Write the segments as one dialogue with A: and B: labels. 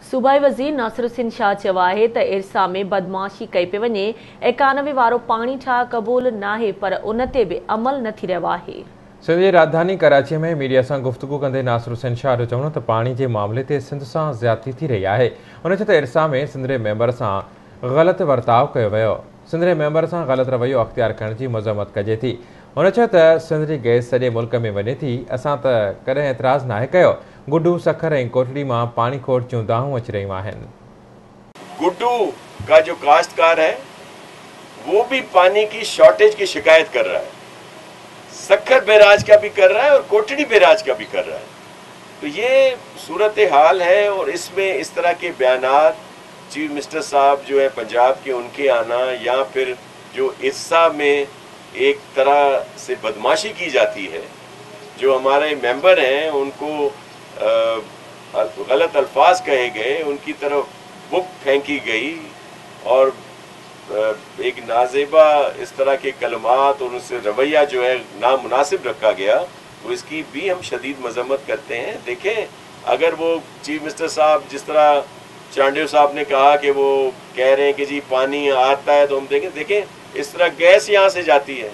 A: सूबाई वज़ीर नासिर हुसैन शाह चयो आहे त इरसा में बदमाशी कई पे वञे। 91 वारो पाणी ठाह क़बूल नाहे पर उन ते बि अमल न थी रहियो आहे।
B: सिंध जी राजधानी कराची में मीडिया सां गुफ्तगू कंदे नासिर हुसैन शाह जो चवणो त पाणी जे मामले ते सिंध सां ज़्यादती थी रही आहे। उन चयो त इरसा में सिंध जे मेंबर सां ग़लति वर्ताव कयो वियो। सिंध जे मेंबर सां ग़लति रवैयो अख़्तियार करण जी मज़म्मत कजे थी। उन चयो त सिंध जी गैस सॼे मुल्क में वञे थी। असां त कॾहिं एतिराज़ नाहे कयो। गुड्डू सखर ऐं कोटड़ी मां पाणी खोट जूं दाहूं अची रहियूं आहिनि।
C: गुड्डू का जो काश्तकार है वो भी पानी की शॉर्टेज की शिकायत कर रहा है, सखर बैराज का भी कर रहा है और कोटड़ी बैराज का भी कर रहा है। तो ये सूरत हाल है और इसमें इस तरह के बयानात चीफ मिनिस्टर साहब जो है पंजाब के, उनके आना या फिर जो इरसा में एक तरह से बदमाशी की जाती है, जो हमारे मेंबर हैं उनको गलत अल्फाज कहे गए, उनकी तरफ बुक फेंकी गई और एक नाजेबा इस तरह के कलमात और उनसे रवैया जो है नामुनासिब रखा गया, तो इसकी भी हम शदीद मजम्मत करते हैं। देखें, अगर वो चीफ मिनिस्टर साहब जिस तरह चांडियो साहब ने कहा कि वो कह रहे हैं कि जी पानी आता है, तो हम देखें इस तरह गैस यहाँ से जाती है,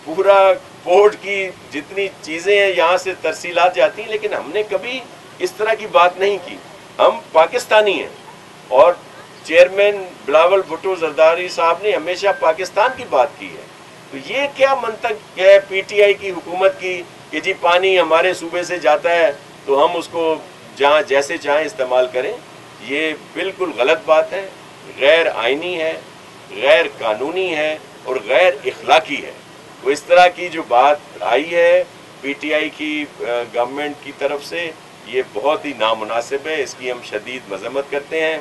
C: पूरा पोर्ट की जितनी चीज़ें हैं यहाँ से तरसीलात जाती हैं, लेकिन हमने कभी इस तरह की बात नहीं की। हम पाकिस्तानी हैं और चेयरमैन बिलावल भुट्टो जरदारी साहब ने हमेशा पाकिस्तान की बात की है। तो ये क्या मंतक है पीटीआई की हुकूमत की कि जी पानी हमारे सूबे से जाता है तो हम उसको जहाँ जैसे चाहें इस्तेमाल करें? ये बिल्कुल गलत बात है, गैर आइनी है, गैर कानूनी है और गैर इखलाकी है। तो इस तरह की जो बात आई है पीटीआई की गवर्नमेंट की तरफ से, ये बहुत ही नामुनासिब है, इसकी हम शदीद मजम्मत करते हैं।